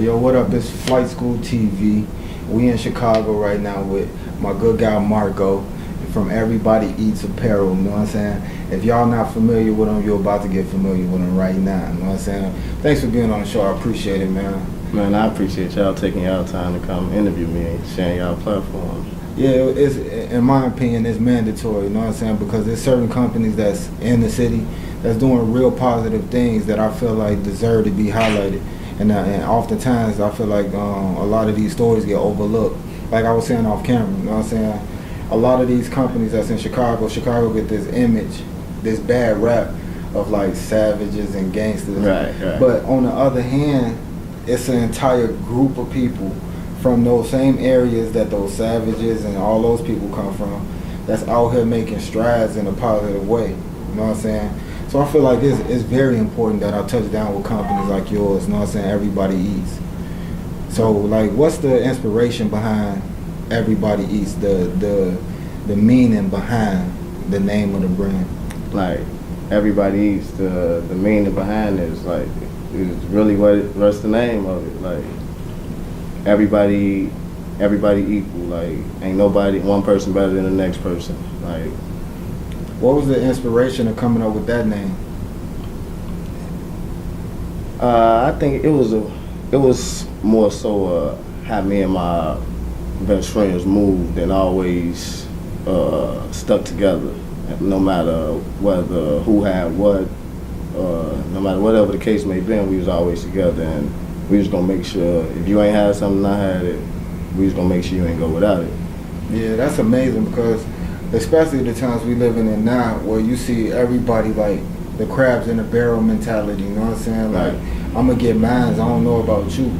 Yo, what up? It's Flight School TV. We in Chicago right now with my good guy Marco from Everybody Eats Apparel, you know what I'm saying? If y'all not familiar with him, you're about to get familiar with him right now, you know what I'm saying? Thanks for being on the show, I appreciate it, man. Man, I appreciate y'all taking y'all time to come interview me and sharing y'all platforms. Yeah, it's, in my opinion, it's mandatory, you know what I'm saying? Because there's certain companies that's in the city that's doing real positive things that I feel like deserve to be highlighted. And oftentimes I feel like a lot of these stories get overlooked. Like I was saying off camera, you know what I'm saying? A lot of these companies that's in Chicago get this image, this bad rap of like savages and gangsters. Right. But on the other hand, it's an entire group of people from those same areas that those savages and all those people come from that's out here making strides in a positive way. You know what I'm saying? So I feel like it's very important that I touch down with companies like yours, you know what I'm saying? Everybody Eats. So like what's the inspiration behind Everybody Eats, the meaning behind the name of the brand? Like Everybody Eats, the meaning behind it is like is really what's the name of it. Like everybody equal. Like ain't nobody one person better than the next person. Like what was the inspiration of coming up with that name? I think it was more so how me and my best friends moved and always stuck together. No matter whether who had what, no matter whatever the case may be, we was always together, and we was gonna make sure if you ain't had something, I had it. We was gonna make sure you ain't go without it. Yeah, that's amazing because especially the times we living in now, where you see everybody like the crabs in the barrel mentality. You know what I'm saying? Like I'm gonna get mine. I don't know about you. You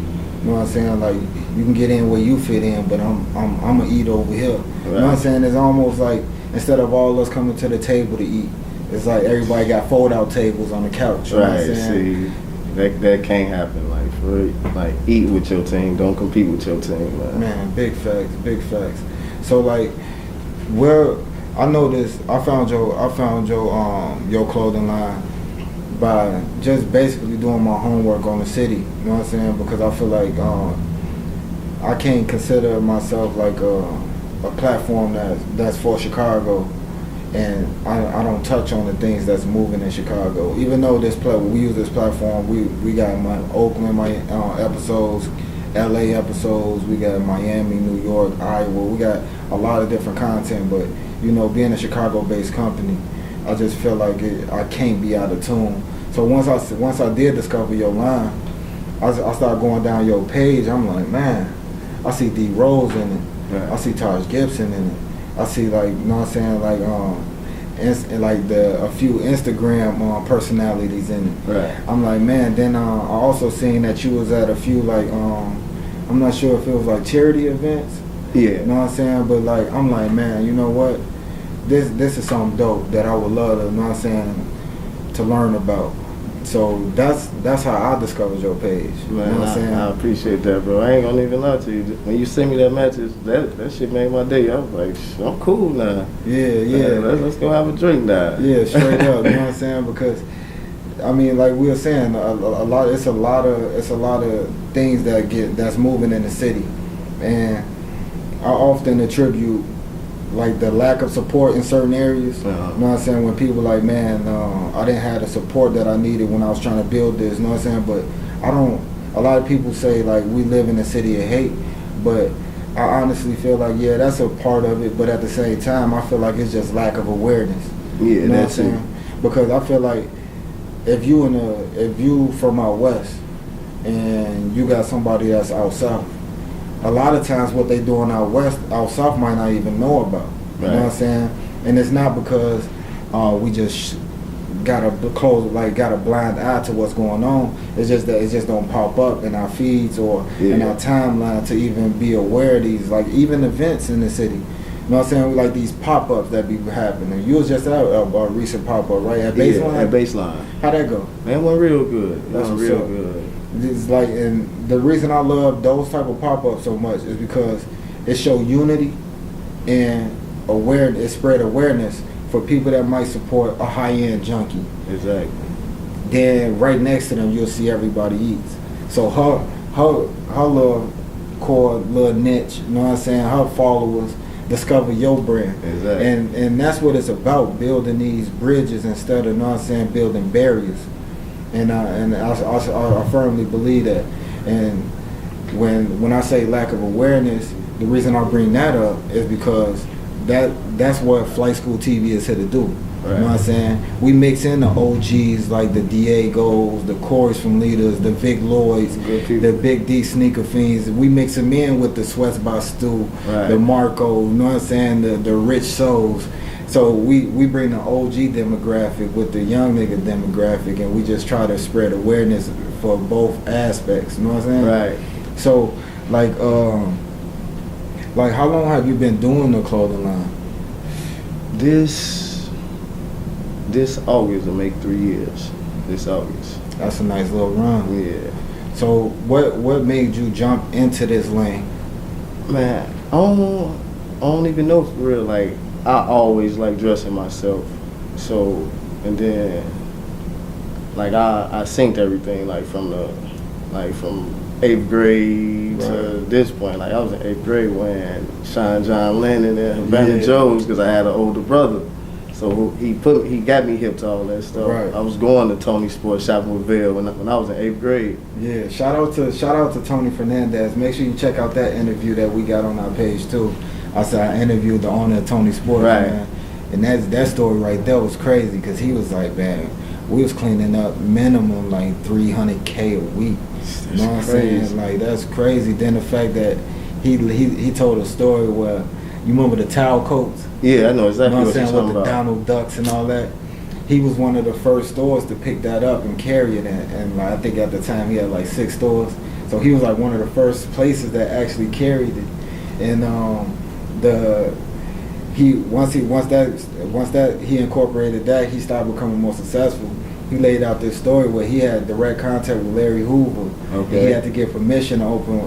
know what I'm saying? Like you can get in where you fit in, but I'm gonna eat over here. Right. You know what I'm saying? It's almost like instead of all us coming to the table to eat, it's like everybody got fold-out tables on the couch. You know what I'm saying? See, that can't happen. Like eat with your team, don't compete with your team, man. Man, big facts. So like, where I know this, I found your clothing line by just basically doing my homework on the city. You know what I'm saying? Because I feel like I can't consider myself like a platform that's for Chicago, and I don't touch on the things that's moving in Chicago. Even though we use this platform, we got my Oakland episodes, LA episodes, we got Miami, New York, Iowa, we got a lot of different content, but you know, being a Chicago-based company, I just feel like I can't be out of tune. So once I did discover your line, I started going down your page. I'm like, man, I see D Rose in it. Yeah. I see Taj Gibson in it. I see like, you know what I'm saying, like a few Instagram personalities in it. Right. I'm like, man. Then I also seen that you was at a few like I'm not sure if it was like charity events. Yeah. You know what I'm saying? But like, I'm like, man, you know what? This is something dope that I would love to, you know what I'm saying, to learn about. So that's how I discovered your page. Man, you know what I'm saying? I appreciate that, bro. I ain't gonna even lie to you. When you sent me that message, that shit made my day. I was like, I'm cool now. Yeah. Let's go have a drink now. Yeah, straight up. You know what I'm saying? Because I mean, like we were saying, it's a lot of things that's moving in the city, and I often attribute like the lack of support in certain areas. Uh-huh. You know what I'm saying? When people like, man, I didn't have the support that I needed when I was trying to build this. You know what I'm saying? But a lot of people say like we live in a city of hate, but I honestly feel like, yeah, that's a part of it, but at the same time, I feel like it's just lack of awareness. Yeah, you know that's what I'm saying? Because I feel like if you from out west and you got somebody that's out south, a lot of times what they doing out south might not even know about. You know what I'm saying? And it's not because we just got a blind eye to what's going on. It's just that it just don't pop up in our feeds or in our timeline to even be aware of these, like even events in the city. You know what I'm saying? Like these pop-ups that be happening. You was just at a recent pop-up, right? At Baseline? Yeah, at Baseline. How'd that go? Man, it went real good. That's what's real up. good. It's like, and the reason I love those type of pop-ups so much is because it show unity and it spread awareness for people that might support a high-end junkie. Exactly. Then right next to them, you'll see Everybody Eats. So her little core, little niche, you know what I'm saying, her followers discover your brand. Exactly. And that's what it's about, building these bridges instead of, you know what I'm saying, building barriers. And I firmly believe that. And when I say lack of awareness, the reason I bring that up is because that's what Flight School TV is here to do. Right. You know what I'm saying? We mix in the OGs like the Diegos, the Corys from Leaders, the Vic Lloyds, the Big D Sneaker Fiends. We mix them in with the Sweats by Stu, right, the Marco, you know what I'm saying, the Rich Souls. So we bring the OG demographic with the young nigga demographic, and we just try to spread awareness for both aspects. You know what I'm saying? Right. So like how long have you been doing the clothing line? This August will make 3 years. This August. That's a nice little run. Yeah. So what made you jump into this lane? Man, I don't even know for real. Like, I always like dressing myself. So, and then like I synced everything like from 8th grade to this point. Like I was in 8th grade when Sean John Lennon and Havana Joe's, because I had an older brother. So he got me hip to all that stuff. Right. I was going to Tony Sports shopping with Vail when I was in 8th grade. Yeah, shout out to Tony Fernandez. Make sure you check out that interview that we got on our page too. I interviewed the owner of Tony Sports, right, man. And that story right there was crazy, because he was like, man, we was cleaning up minimum like $300K a week. You know what I'm saying? Like, that's crazy. Then the fact that he told a story where, you remember the towel coats? Yeah, I know exactly, you know what you're talking with about. The Donald Ducks and all that. He was one of the first stores to pick that up and carry it, and like, I think at the time he had like 6 stores. So he was like one of the first places that actually carried it. And once he incorporated that, he started becoming more successful. He laid out this story where he had direct contact with Larry Hoover. Okay. He had to get permission to open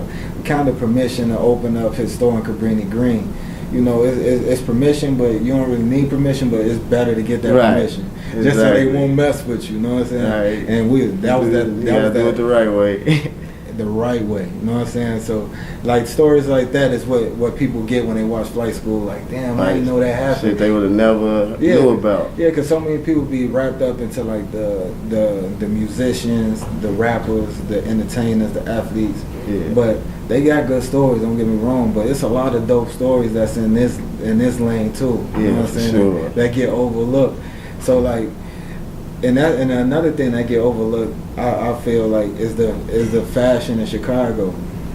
up his store in Cabrini Green. You know, it's permission, but you don't really need permission, but it's better to get that permission. Exactly. Just so they won't mess with you, you know what I'm saying? Right. And that was do it the right way. The right way, you know what I'm saying? So, like, stories like that is what people get when they watch Flight School. Like, damn, I didn't know that happened. Shit they would have never knew about. Yeah, because so many people be wrapped up into like the musicians, the rappers, the entertainers, the athletes. Yeah. But they got good stories. Don't get me wrong, but it's a lot of dope stories that's in this lane too. You know what I'm saying? Sure. That get overlooked. So like. And another thing that get overlooked, I feel like, is the fashion in Chicago.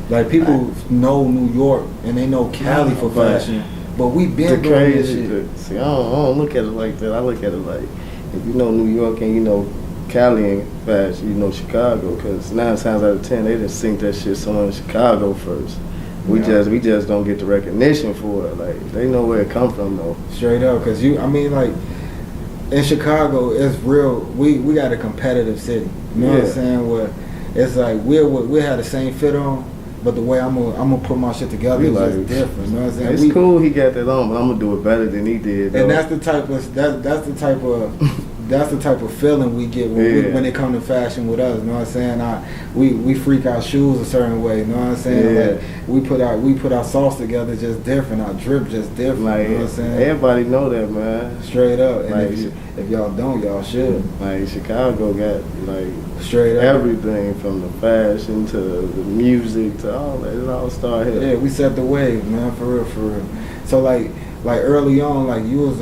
Like, people know New York and they know Cali for fashion, but we been doing this shit. See, I don't look at it like that. I look at it like, if you know New York and you know Cali and fashion, you know Chicago, because 9 times out of 10 they just sink that shit somewhere in Chicago first. We just don't get the recognition for it. Like, they know where it come from though. Straight up, because in Chicago, it's real. We got a competitive city. You know what I'm saying? Where it's like we had the same fit on, but the way I'm gonna put my shit together is just different. You know what I'm saying? It's cool he got that on, but I'm gonna do it better than he did. Though. And that's the type of feeling we get when it comes to fashion with us. You know what I'm saying? We freak our shoes a certain way. You know what I'm saying? Yeah. Like, we put our sauce together just different. Our drip just different. Like, you know what I'm saying? Everybody know that, man. Straight up. And like, if y'all don't, y'all should. Like, Chicago got like straight up everything, from the fashion to the music to all that. It all started here. Yeah, we set the wave, man, for real. So like early on, like you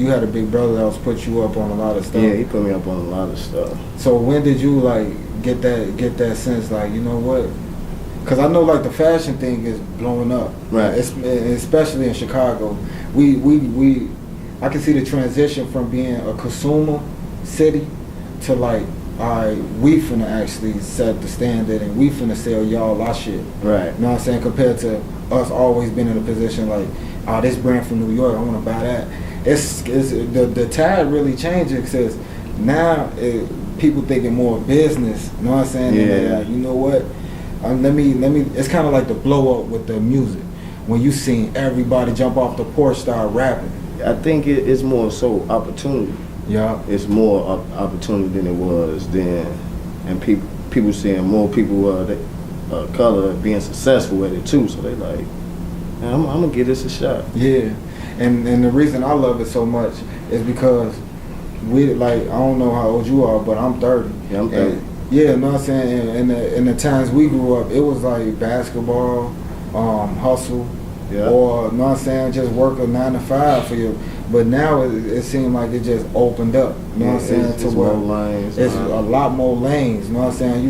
had a big brother that was put you up on a lot of stuff. Yeah, he put me up on a lot of stuff. So when did you like get that sense, like, you know what? Because I know like the fashion thing is blowing up, right? Especially in Chicago. I can see the transition from being a consumer city to like, alright, we finna actually set the standard and we finna sell y'all our shit. Right. You know what I'm saying? Compared to us always being in a position like, oh, this brand from New York, I want to buy that. It's the tide really changing, because now people thinking more business. You know what I'm saying? Yeah. And they're like, you know what? Let me. It's kind of like the blow up with the music when you seen everybody jump off the porch start rapping. I think it's more so opportunity. Yeah. It's more opportunity than it was then, and people seeing more people color being successful at it too. So they like, man, I'm gonna give this a shot. Yeah, and the reason I love it so much is because we like, I don't know how old you are, but I'm 30. Yeah, I'm 30. And, yeah, you know what I'm saying? In the times we grew up, it was like basketball, hustle, Yeah. or, you know what I'm saying, just work a 9 to 5 for you. But now it seemed like it just opened up, you know what I'm saying? It's more lanes. It's a lot more lanes, you know what I'm saying?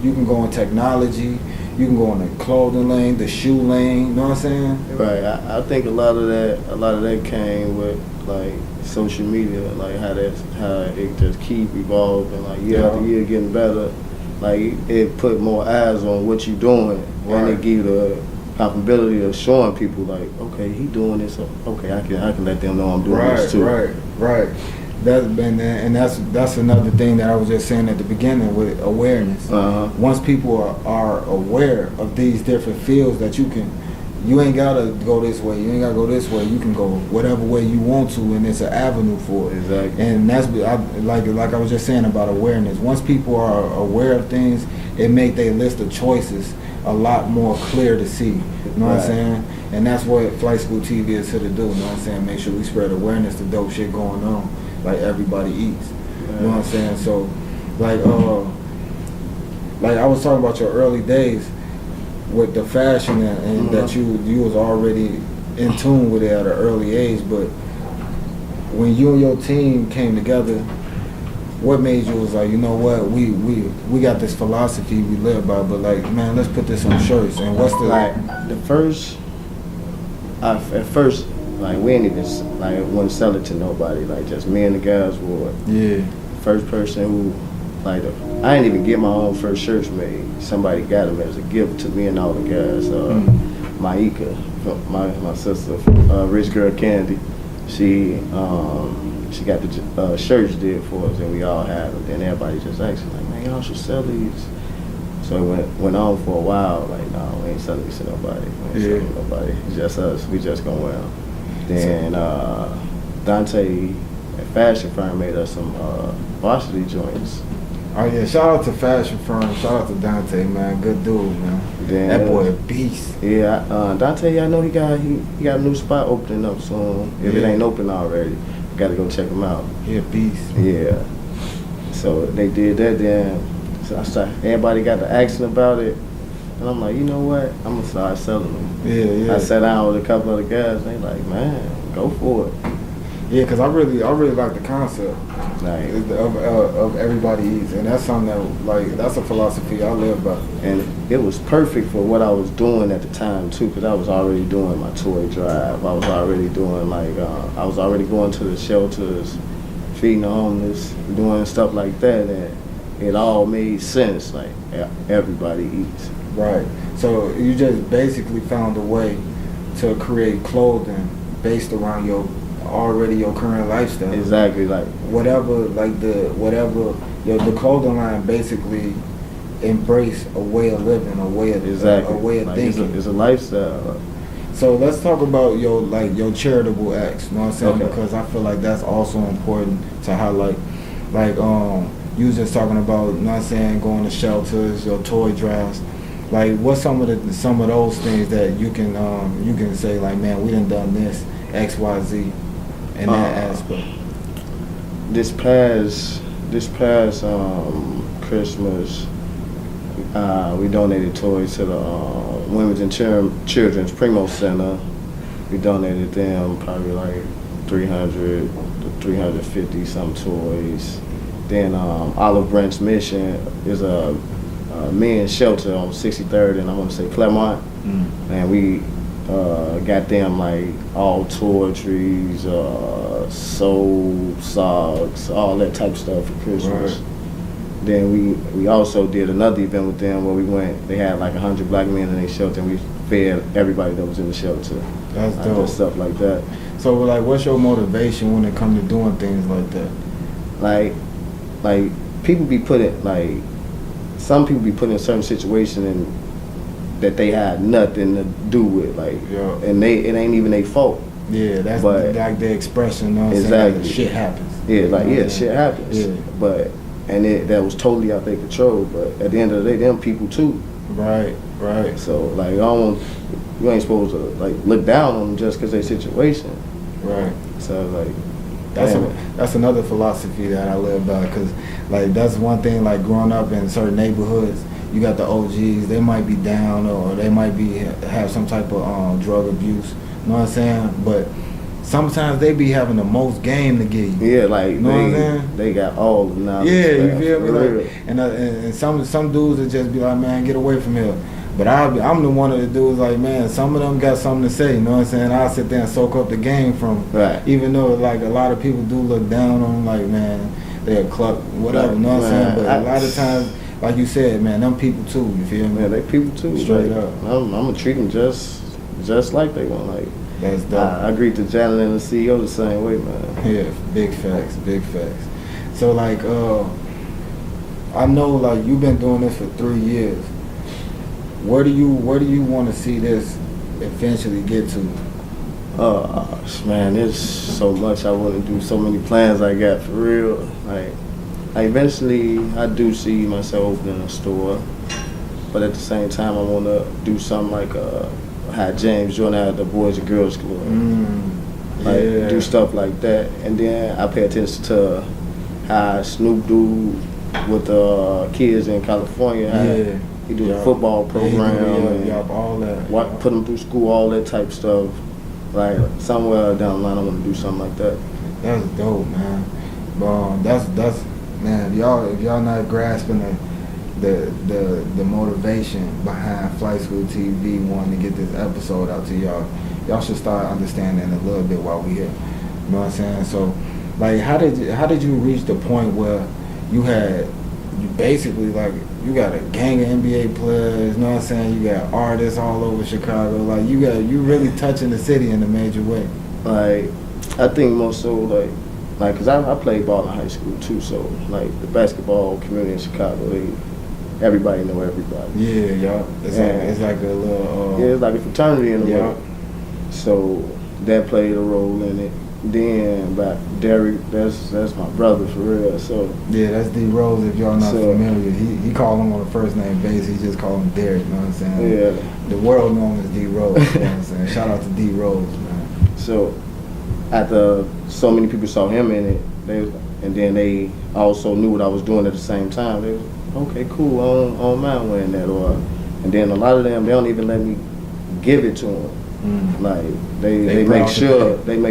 You can go in technology, you can go in the clothing lane, the shoe lane, you know what I'm saying? Right. I think a lot of that came with like social media, like how it just keep evolving, like year after year getting better. Like it put more eyes on what you doing, and it give you the possibility of showing people like, okay, he doing this, so okay, I can let them know I'm doing this too. Right. That's another thing that I was just saying at the beginning with awareness. Once people are aware of these different fields that you ain't gotta go this way, you ain't gotta go this way, you can go whatever way you want to, and it's an avenue for it. Exactly. And that's like I was just saying about awareness. Once people are aware of things, it make their list of choices a lot more clear to see. You know what I'm saying? And that's what Flight School TV is here to do. You know what I'm saying? Make sure we spread awareness to dope shit going on, like everybody eats. You know what I'm saying? So, like I was talking about your early days with the fashion and that you was already in tune with it at an early age. But when you and your team came together, what made you was like, you know what, we got this philosophy we live by, but like, man, let's put this on shirts. And what's the at first, like we ain't even like wouldn't sell it to nobody. Like just me and the guys wore it. Yeah. First person who, like, I didn't even get my own first shirts made. Somebody got them as a gift to me and all the guys. Maika, my sister, Rich Girl Candy, she got the shirts did for us, and we all had them. Then everybody just asked, like, man, y'all should sell these. So it went on for a while. Like, no, we ain't selling these to nobody. We ain't selling nobody. It's just us. We just gonna wear them. Then Dante at Fashion Firm made us some varsity joints. Oh yeah, shout out to Fashion Firm, shout out to Dante, man, good dude, man. Then, that boy a beast. Yeah, Dante, I know he got a new spot opening up soon. If it ain't open already, got to go check him out. He a beast. Yeah. So they did that. Then so everybody got to asking about it, and I'm like, you know what? I'm gonna start selling them. Yeah. I sat down with a couple of the guys. And they like, man, go for it. Yeah, because I really like the concept of everybody eats, and that's something that, like, that's a philosophy I live by. And it was perfect for what I was doing at the time too, because I was already doing my toy drive. I was already doing I was already going to the shelters, feeding the homeless, doing stuff like that, and it all made sense. Like everybody eats. Right. So you just basically found a way to create clothing based around your current lifestyle. Exactly, like the clothing line basically embrace a way of living, a way of thinking. It's a lifestyle. So let's talk about your charitable acts. You know what I'm saying? Okay. Because I feel like that's also important to highlight. Like you was just talking about, you know what I'm saying, going to shelters, your toy drives. Like, what's some of those things that you can say, like, man, we done this X, Y, Z in that aspect? This past Christmas, we donated toys to the Women's and Children's Primo Center. We donated them probably like 300 to 350 some toys. Then Olive Branch Mission is a men's shelter on 63rd and I want to say Claremont. And we got them like all toiletries, soap, socks, all that type of stuff for Christmas. Right. Then we also did another event with them where they had like 100 black men in their shelter and we fed everybody that was in the shelter. That's dope. Stuff like that. So like, what's your motivation when it comes to doing things like that? Like people be some people be put in certain situations and that they had nothing to do with, and it ain't even their fault. Yeah, that's like the expression. You know what I'm exactly. saying? Shit happens. Yeah, shit happens. Yeah. But and that was totally out their control. But at the end of the day, them people too. Right. So like, you ain't supposed to like look down on them just because they situation. Right. So like, that's another philosophy that I live by, because like that's one thing, like growing up in certain neighborhoods, you got the OGs, they might be down or they might have some type of drug abuse, you know what I'm saying? But sometimes they be having the most game to give you. Yeah, like, you know what I'm saying? They got all the knowledge. Yeah, you feel me? Like, and some dudes would just be like, man, get away from here. But I'm the one of the dudes like, man, some of them got something to say, you know what I'm saying? I'll sit there and soak up the game from them. Right. Even though like a lot of people do look down on them, like, man, they're a cluck, whatever, you know what I'm saying? But a lot of times, like you said, man, them people too, you feel me? Yeah, they people too. Straight like, up. I'm gonna treat them just like they want. Like, that's dope. I agree to Janet and the CEO the same way, man. Yeah, big facts. So like, I know like you've been doing this for 3 years. Where do you want to see this eventually get to? Man, there's so much I want to do. So many plans I got for real. Like eventually, I do see myself opening a store, but at the same time, I want to do something like how James Jordan had the Boys and Girls Club. Like do stuff like that, and then I pay attention to how Snoop do with the kids in California. He do the football program and all that. Put them through school, all that type stuff. Like somewhere down the line, I want to do something like that. That's dope, man. That's man. If y'all not grasping the motivation behind Flight School TV wanting to get this episode out to y'all should start understanding a little bit while we here. You know what I'm saying? So, like, how did you reach the point where you basically like you got a gang of NBA players, you know what I'm saying? You got artists all over Chicago. Like you really touching the city in a major way. Like I think more so like cause I played ball in high school too. So like the basketball community in Chicago, everybody know everybody. Yeah, y'all. It's like a little. Yeah, it's like a fraternity in a way. So that played a role in it. Then, but Derek, that's my brother for real. So yeah, that's D Rose. If y'all not familiar, he called him on a first name basis. He just called him Derek. You know what I'm saying? Yeah. The world known as D Rose. You know what I'm saying? Shout out to D Rose, man. So after so many people saw him in it, and then they also knew what I was doing at the same time. They was okay, cool. I don't mind wearing that. And then a lot of them, they don't even let me give it to them. Like they make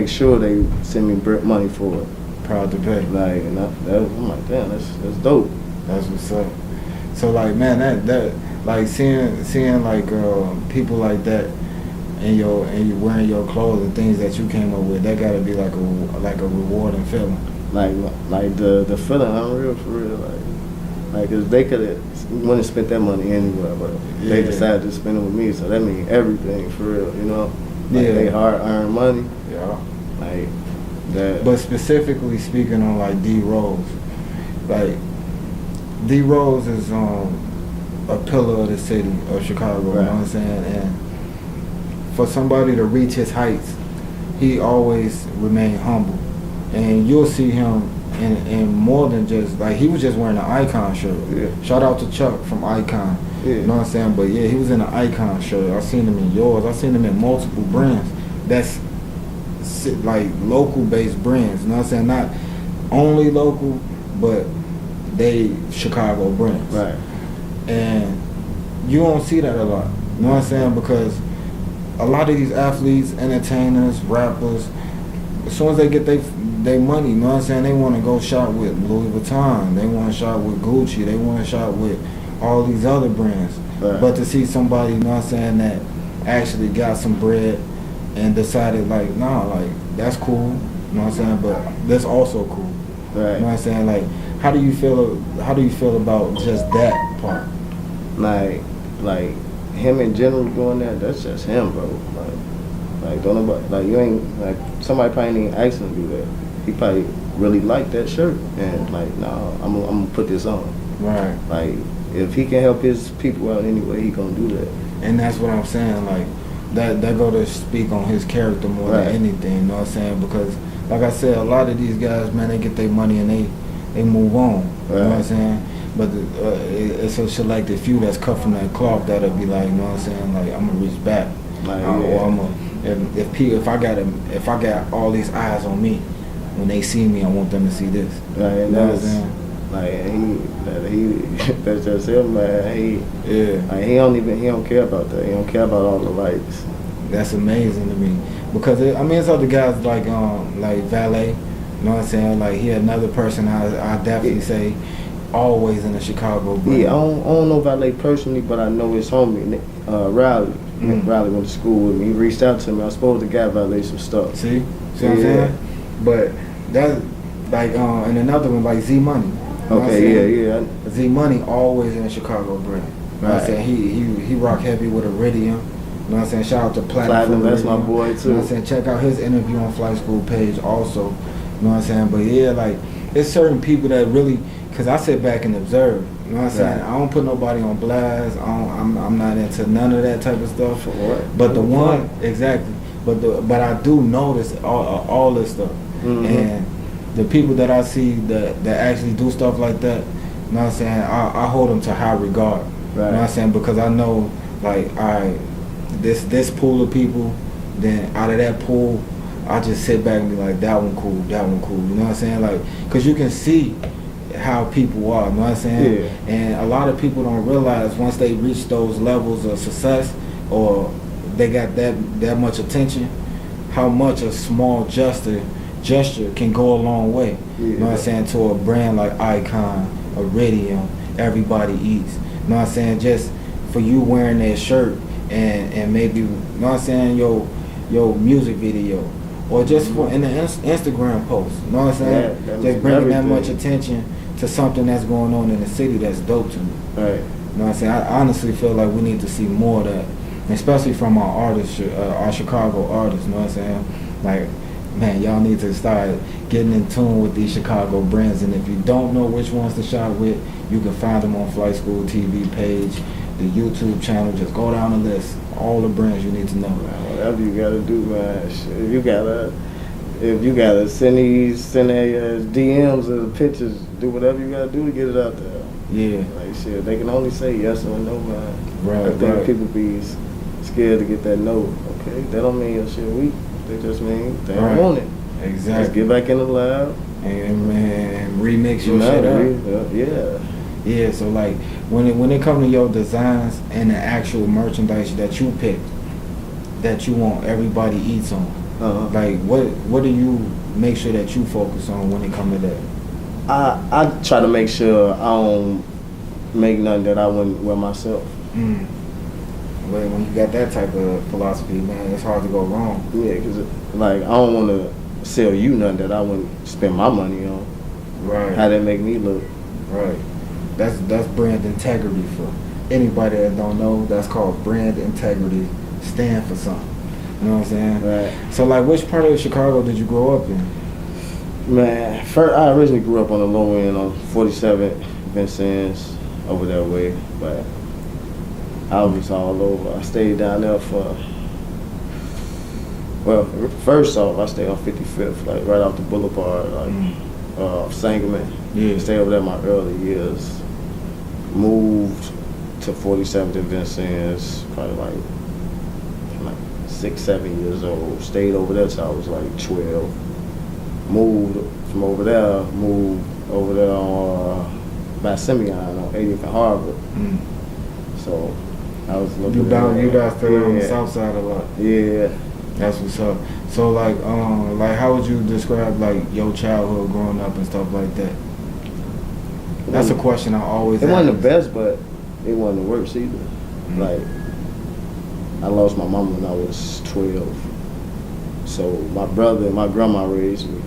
sure they send me money for it. Proud to pay. Like I'm like, damn, that's dope. That's what's up. So like, man, that like seeing like people like that and you wearing your clothes and things that you came up with, that gotta be like a rewarding feeling. Like the feeling, unreal for real. Like, cause they could have wouldn't have spent that money anywhere, but they decided to spend it with me, so that means everything for real, you know? Like they hard earned money. Yeah. Like that. But specifically speaking on like D Rose, like D Rose is a pillar of the city of Chicago, right. You know what I'm saying? And for somebody to reach his heights, he always remained humble. And you'll see him in more than just, like, he was just wearing an Icon shirt. Yeah. Shout out to Chuck from Icon. Yeah. You know what I'm saying? But yeah, he was in an Icon shirt. I seen him in yours. I seen him in multiple brands. That's like local based brands. You know what I'm saying? Not only local, but they Chicago brands. Right. And you don't see that a lot. You know what I'm saying? Because a lot of these athletes, entertainers, rappers, as soon as they get they money, you know what I'm saying, they want to go shop with Louis Vuitton, they want to shop with Gucci, they want to shop with all these other brands. Right. But to see somebody, you know what I'm saying, that actually got some bread and decided like, nah, like, that's cool, you know what I'm saying, but that's also cool. Right. You know what I'm saying? Like, how do you feel about just that part? Like him in general doing that, that's just him, bro. Like don't nobody, like, you ain't, like, somebody probably ain't asking him to do that. He probably really liked that shirt and like, nah, I'm gonna put this on. Right. Like, if he can help his people out anyway, he gonna do that. And that's what I'm saying, like, that go to speak on his character more than anything, you know what I'm saying? Because, like I said, a lot of these guys, man, they get their money and they move on. Right. You know what I'm saying? But it's a selected few that's cut from that cloth that'll be like, you know what I'm saying? Like, I'm gonna reach back, Like, or I'm gonna, if I got all these eyes on me, when they see me, I want them to see this. Right, You know what I'm saying? That's just him, man. Like, he don't care about that. He don't care about all the likes. That's amazing to me because it's other guys like Valet. You know what I'm saying? Like, he another person I definitely say always in the Chicago brand. Yeah, I don't know Valet personally, but I know his homie Riley. Riley went to school with me. He reached out to me. I was supposed to get Valet some stuff. See what I'm saying? But that's like and another one like Z Money. Okay, Z Money always in the Chicago brand. You know what I'm saying? He rock heavy with Iridium. You know what I'm saying? Shout out to Platinum. That's my boy too. You know what I'm saying? Check out his interview on Flight School page also. You know what I'm saying? But yeah, like, it's certain people that really, because I sit back and observe. You know what I'm saying? I don't put nobody on blast. I'm not into none of that type of stuff. But the one, exactly. But I do notice all this stuff. And the people that I see that actually do stuff like that, you know what I'm saying? I hold them to high regard. Right. You know what I'm saying? Because I know, like, this pool of people, then out of that pool, I just sit back and be like, that one cool, that one cool. You know what I'm saying? Like, because you can see how people are, you know what I'm saying? Yeah. And a lot of people don't realize once they reach those levels of success or they got that much attention, how much a small gesture can go a long way. Yeah. You know what I'm saying? To a brand like Icon, Iridium, Everybody Eats. You know what I'm saying? Just for you wearing that shirt and maybe, you know what I'm saying, your music video. Or just for in the Instagram post. You know what I'm saying? Yeah, just bringing that much attention to something that's going on in the city that's dope to me. Right. You know what I'm saying? I honestly feel like we need to see more of that. Especially from our artists, our Chicago artists, you know what I'm saying? Like, man, y'all need to start getting in tune with these Chicago brands. And if you don't know which ones to shop with, you can find them on Flight School TV page, the YouTube channel. Just go down the list. All the brands you need to know. Man, whatever you gotta do, man. If you gotta send their DMs or the pictures, do whatever you gotta do to get it out there. Yeah. Like, shit, they can only say yes or no, man. Right. I think people be scared to get that no. Okay, that don't mean your shit weak. They just mean they don't want it. Exactly. Just get back in the lab and remix your shit up. Yeah, so like when it comes to your designs and the actual merchandise that you pick, that you want Everybody Eats on, like what do you make sure that you focus on when it comes to that? I try to make sure I don't make nothing that I wouldn't wear myself. But when you got that type of philosophy, man, it's hard to go wrong. Yeah, because like I don't want to sell you nothing that I wouldn't spend my money on. Right. How that make me look. Right. That's brand integrity for anybody that don't know. That's called brand integrity. Stand for something. You know what I'm saying? Right. So like, which part of Chicago did you grow up in? Man, first I originally grew up on the low end on 47th, Vincennes, over that way, but I was all over. I stayed down there first off, I stayed on 55th, like right off the boulevard, like Sangamon. Yeah. Stayed over there my early years. Moved to 47th and Vincennes, probably like 6, 7 years old. Stayed over there till I was like 12. Moved from over there on by Simeon on 80th and Harvard. So I was looking you guys still on the south side a lot. Yeah. That's what's up. So like how would you describe like your childhood growing up and stuff like that? That's a question I always ask. It wasn't the best, but it wasn't the worst either. Like, I lost my mom when I was 12. So my brother and my grandma raised me.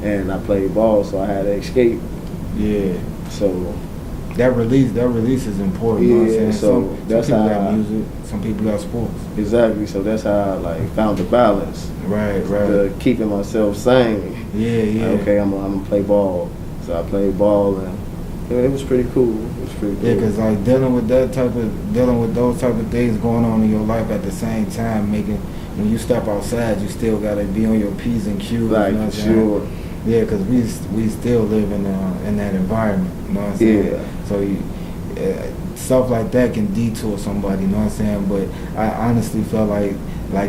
And I played ball, so I had to escape. Yeah. So that release is important. Yeah, you know what I'm saying? so that's some people how got music, some people got sports. Exactly. So that's how I like found the balance. Right. Keeping myself sane. Yeah. Like, okay, I'm gonna play ball. So I played ball, and it was pretty cool. Yeah, because like dealing with those type of things going on in your life at the same time, when you step outside, you still gotta be on your P's and Q's. Like, you know sure. Yeah, because we still live in that environment. You know what I'm saying? Yeah. So stuff like that can detour somebody. You know what I'm saying? But I honestly felt like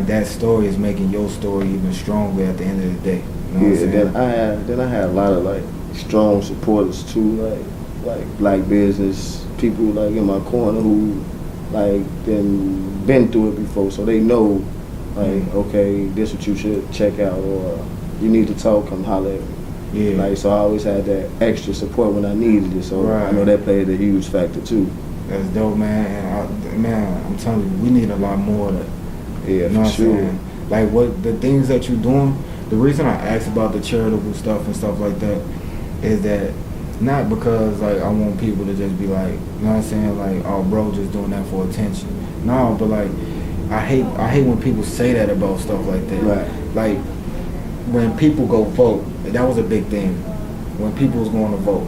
that story is making your story even stronger at the end of the day. You know what I'm saying? Then I had a lot of like strong supporters too, like black business people like in my corner who like been through it before, so they know like okay, this what you should check out, or you need to talk, come holler at me. Yeah. Like, so I always had that extra support when I needed it, so Right. I know that played a huge factor too. That's dope, man. And I'm telling you, we need a lot more of that. Yeah, You know for what I'm sure. saying? Like what the things that you're doing. The reason I asked about the charitable stuff and stuff like that is that not because like I want people to just be like, you know what I'm saying, like, oh bro just doing that for attention. No, but like I hate when people say that about stuff like that. Right. Like when people go vote, that was a big thing. When people was going to vote,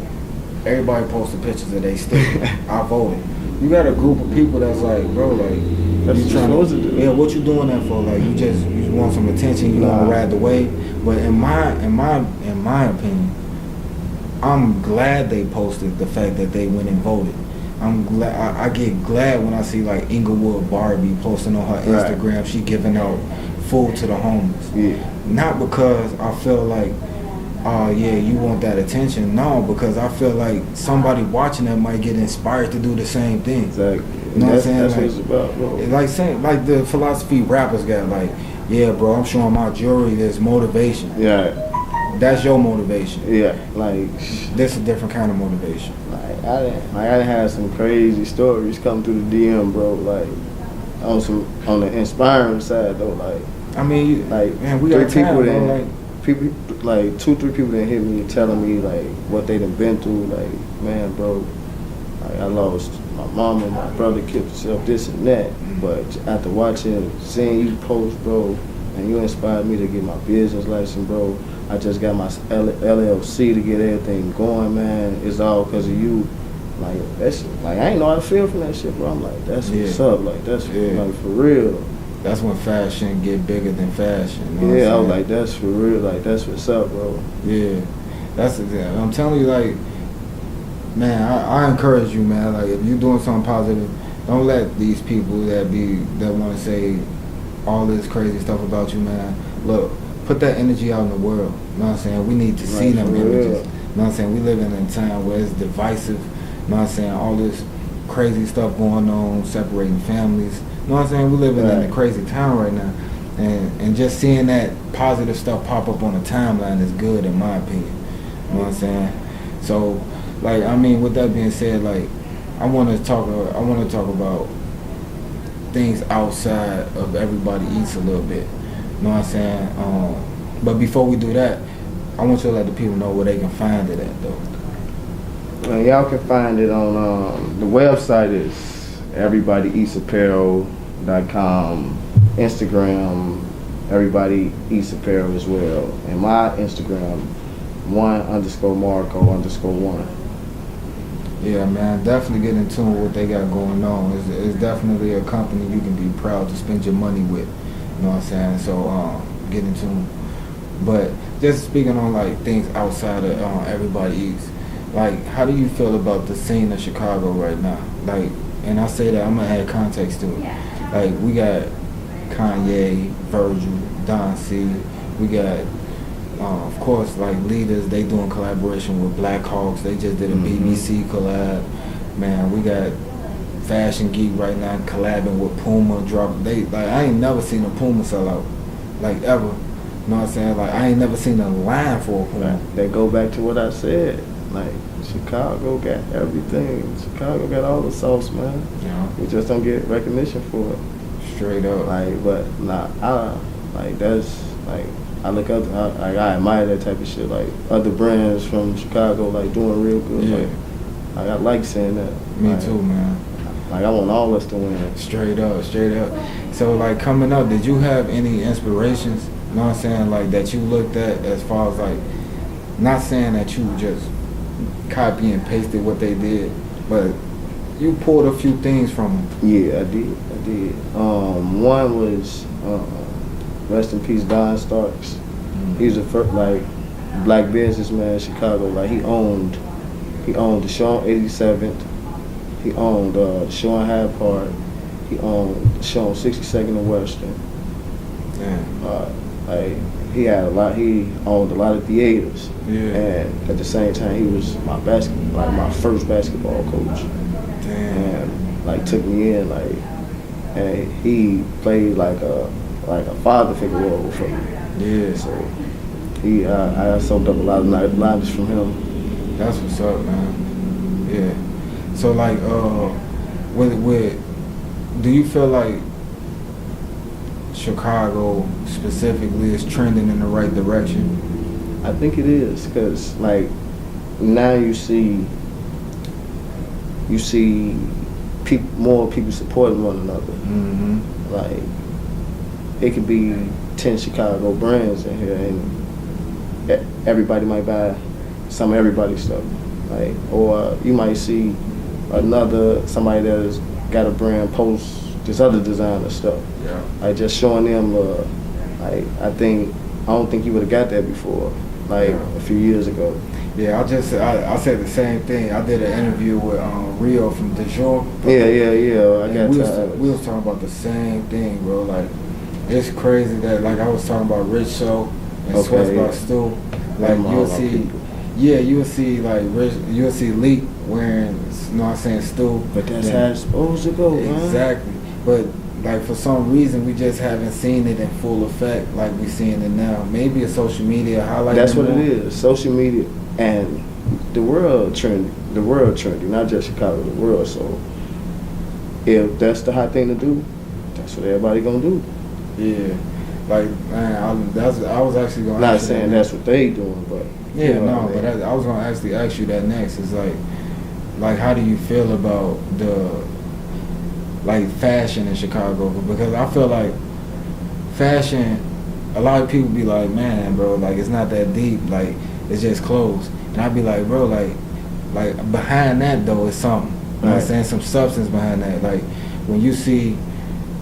everybody posted pictures of their state. I voted. You got a group of people that's like, bro, like That's you what trying you're supposed to do. yeah, what you doing that for? Like you want some attention, you want to ride the wave. But in my opinion, I'm glad they posted the fact that they went and voted. I'm glad. I get glad when I see like Inglewood Barbie posting on her Instagram. Right. She giving out food to the homeless. Yeah. Not because I feel like, oh yeah, you want that attention. No, because I feel like somebody watching that might get inspired to do the same thing. Exactly. You know what I'm saying? That's like, what it's about, bro. Like saying, like the philosophy rappers got, like, yeah, bro, I'm showing my jewelry. There's motivation. Yeah. That's your motivation. Yeah. Like this is a different kind of motivation. I done had some crazy stories come through the DM, bro. Like on the inspiring side though, like. I mean, like man, we got people time, that like people like 2-3 people that hit me telling me like what they done been through. Like, man, bro, like I lost my mama, my brother killed himself, this and that. But after seeing you post, bro, and you inspired me to get my business license, bro. I just got my LLC to get everything going, man. It's all because of you. Like that's like I ain't know how to feel from that shit, bro. I'm like, that's what's up. Like that's like for real. That's when fashion get bigger than fashion. You know I was like, that's for real. Like that's what's up, bro. Yeah, that's the. I'm telling you, like, man, I encourage you, man. Like, if you're doing something positive, don't let these people that want to say all this crazy stuff about you, man. Look, put that energy out in the world. You know what I'm saying? We need to see them images. You know what I'm saying? We live in a time where it's divisive. You know what I'm saying? All this crazy stuff going on, separating families. You know what I'm saying? We live in a crazy town right now. And just seeing that positive stuff pop up on the timeline is good in my opinion. You know what I'm saying? So, like, I mean, with that being said, like, I want to talk about things outside of Everybody Eats a little bit. You know what I'm saying? But before we do that, I want you to let the people know where they can find it at, though. Y'all can find it on the website is everybodyeatsapparel.com, Instagram, Everybody Eats Apparel as well, and my Instagram 1_Marco_1. Yeah, man, definitely get in tune with what they got going on. It's definitely a company you can be proud to spend your money with. You know what I'm saying? So get in tune. But just speaking on like things outside of Everybody Eats, like how do you feel about the scene of Chicago right now? Like, and I say that I'm gonna add context to it. Like we got Kanye, Virgil, Don C. We got, of course, like leaders. They doing collaboration with Black Hawks. They just did a BBC collab. Man, we got Fashion Geek right now collabing with Puma. I ain't never seen a Puma sell out, like ever. You know what I'm saying? Like I ain't never seen a line for a Puma. They go back to what I said. Like Chicago got everything. Chicago got all the sauce, man. Yeah. We just don't get recognition for it. Straight up. Like, but nah, that's like I look up. I admire that type of shit. Like other brands from Chicago, like doing real good. Yeah. Like I like saying that. Me like, too, man. Like I want all us to win. Straight up. So like coming up, did you have any inspirations? You know what I'm saying? Like that you looked at as far as like, not saying that you just copy and pasted what they did, but you pulled a few things from them. Yeah, I did. One was rest in peace, Don Starks. He's the first, like black businessman in Chicago. Like he owned the Shaw 87th. He owned Shaw and Hyde Park. He owned Shaw 62nd and Western. Damn. Like he had a lot. He owned a lot of theaters. Yeah. And at the same time, he was my first basketball coach. Damn. And like took me in and he played like a father figure role for me. Yeah. So I soaked up a lot of knowledge from him. That's what's up, man. Yeah. So like, with do you feel like Chicago specifically is trending in the right direction? I think it is, because like now you see more people supporting one another. Mm-hmm. Like it could be 10 Chicago brands in here, and everybody might buy some of everybody's stuff. Like, or you might see somebody that has got a brand post this other designer stuff. Yeah. Like just showing them. Like I don't think you would have got that before. Like a few years ago. Yeah, I said the same thing. I did an interview with Rio from De Jour. Yeah. We was talking about the same thing, bro. Like, it's crazy that, like, I was talking about Rich Show and Sweats by Stu. Like, you'll see Leak wearing, you know what I'm saying, Stu. But that's how it's supposed to go, man. Exactly. But like for some reason we just haven't seen it in full effect like we seeing it now. Maybe it's social media highlighting. That's what it is. Social media and the world trendy, not just Chicago, the world. So if that's the hot thing to do, that's what everybody gonna do. Yeah. Like, man, I was actually gonna not saying that's what they doing, but yeah, you know no, what I mean? but I was gonna actually ask you that next. Is like how do you feel about the fashion in Chicago? Because I feel like fashion, a lot of people be like, man, bro, like it's not that deep, like it's just clothes. And I'd be like, bro, like behind that though is something. You know what I'm saying? Some substance behind that. Like when you see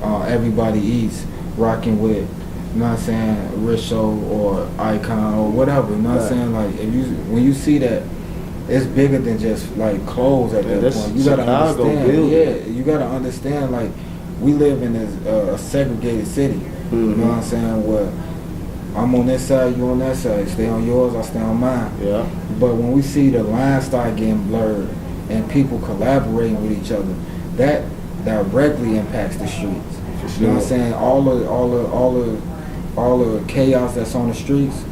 Everybody Eats rocking with, you know what I'm saying, Risho or Icon or whatever, you know what I'm saying? Like when you see that, it's bigger than just like clothes at that point. You gotta understand. Yeah, you gotta understand. Like we live in a segregated city. Mm-hmm. You know what I'm saying? Where I'm on this side, you on that side. Stay on yours, I stay on mine. Yeah. But when we see the lines start getting blurred and people collaborating with each other, that directly impacts the streets. For sure. You know what I'm saying? All the chaos that's on the streets.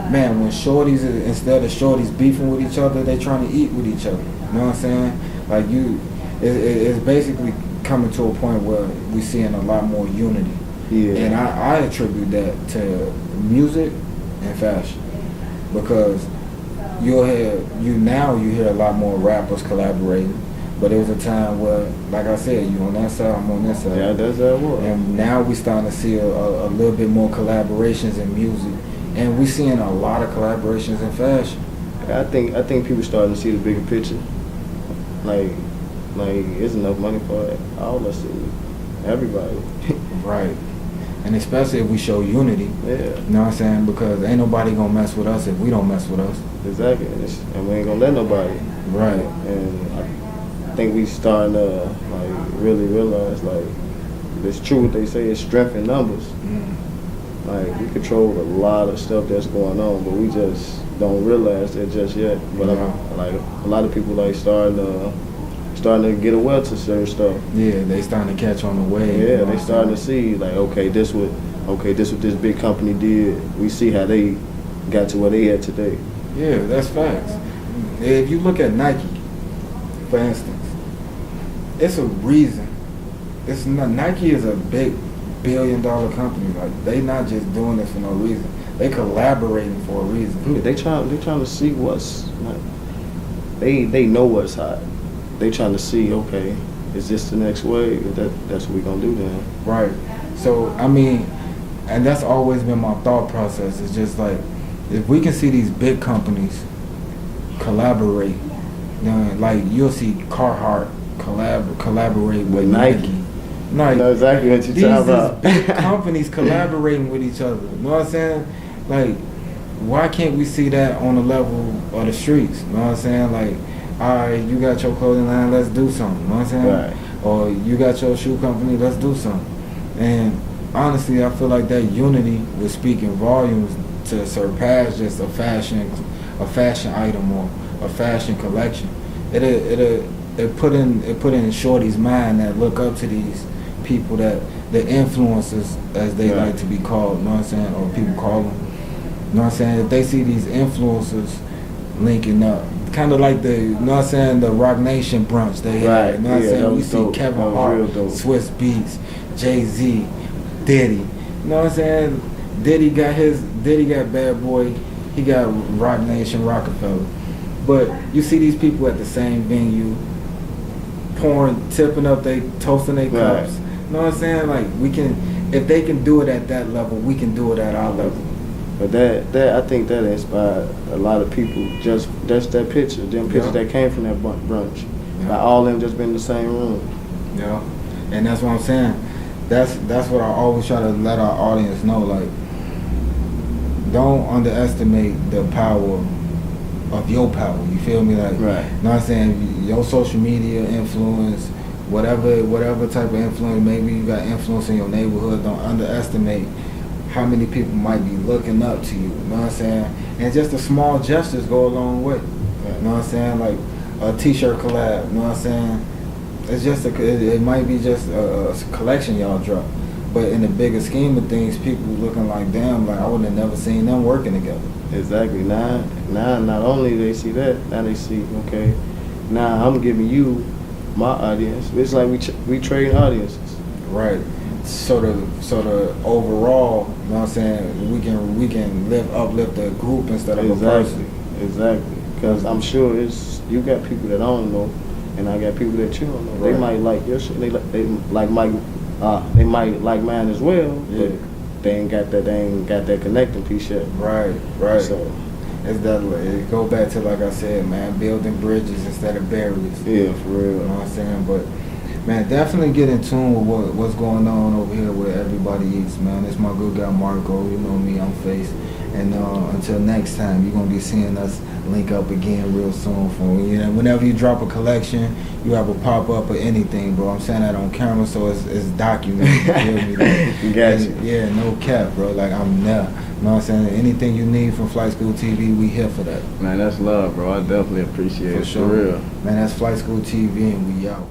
Man, when instead of shorties beefing with each other, they trying to eat with each other. You know what I'm saying? Like it's basically coming to a point where we seeing a lot more unity. Yeah. And I attribute that to music and fashion, because you hear a lot more rappers collaborating. But there was a time where, like I said, you on that side, I'm on this side. Yeah, that's how it was. And now we starting to see a little bit more collaborations in music. And we seeing a lot of collaborations in fashion. I think people starting to see the bigger picture. Like it's enough money for all of us, everybody. Right. And especially if we show unity. Yeah. You know what I'm saying? Because ain't nobody gonna mess with us if we don't mess with us. Exactly. And we ain't gonna let nobody. Right. And I think we starting to like really realize like it's true what they say, it's strength in numbers. Mm. Like we control a lot of stuff that's going on, but we just don't realize that just yet. But like a lot of people like starting to get aware to certain stuff. Yeah, they starting to catch on the wave. Yeah, they starting to see like this what this big company did. We see how they got to where they at today. Yeah, that's facts. If you look at Nike, for instance, it's a reason. Nike is a big billion-dollar company. Like they not just doing this for no reason. They collaborating for a reason. Yeah, they trying to see what's. They know what's hot. They trying to see, okay, is this the next wave? That's what we gonna do then. Right. So I mean, and that's always been my thought process. It's just like if we can see these big companies collaborate, like you'll see Carhartt collaborate with Nike. I know exactly what you're talking about. These big companies collaborating with each other. You know what I'm saying? Like why can't we see that on the level of the streets? You know what I'm saying? Like, all right, you got your clothing line, let's do something. You know what I'm saying? Right. Or you got your shoe company, let's do something. And honestly, I feel like that unity would speak in volumes to surpass just a fashion item or a fashion collection. It put in Shorty's mind that look up to these people, that the influencers, as they like to be called, you know what I'm saying, or people call them. You know what I'm saying? If they see these influencers linking up, kind of like the, you know what I'm saying, the Rock Nation brunch they had. You know what I'm saying? We see dope. Kevin Hart, Swiss Beats, Jay-Z, Diddy. You know what I'm saying? Diddy got Bad Boy, he got Rock Nation, Rockefeller. But you see these people at the same venue, tipping up, toasting their cups. You know what I'm saying? Like, we can, if they can do it at that level, we can do it at our level. But that I think that inspired a lot of people. Just that picture, them pictures that came from that brunch. Like all of them just been in the same room. Yeah, and that's what I'm saying. That's what I always try to let our audience know. Like, don't underestimate the power of your power. You feel me? Like, right. You know what I'm saying? Your social media influence, whatever type of influence. Maybe you got influence in your neighborhood. Don't underestimate how many people might be looking up to you. You know what I'm saying? And just the small gestures go a long way. You know what I'm saying? Like a t-shirt collab. You know what I'm saying? It's just it might be just a collection y'all drop, but in the bigger scheme of things, people looking like, damn, like I would have never seen them working together. Exactly. Now, not only they see that, now they see, okay, now I'm giving you my audience. It's like we trade audiences. Right. So the overall, you know what I'm saying, we can uplift a group instead of a person. Exactly. Because I'm sure you got people that I don't know, and I got people that you don't know. Right. They might like your shit. They might like mine as well. Yeah. But they ain't got that connecting piece yet. Right. So it's that. It go back to, like I said, man, building bridges instead of barriers. Yeah, for real. You know what I'm saying? But man, definitely get in tune with what's going on over here where everybody eats, man. It's my good guy Marco. You know me, I'm Face. And until next time, you're gonna be seeing us link up again real soon. Whenever you drop a collection, you have a pop up or anything, bro. I'm saying that on camera, so it's documented. You feel me? Like, Gotcha. Yeah, no cap, bro. Like, I'm there. You know what I'm saying? Anything you need from Flight School TV, we here for that. Man, that's love, bro. I definitely appreciate it. For sure. For real. Man, that's Flight School TV, and we out.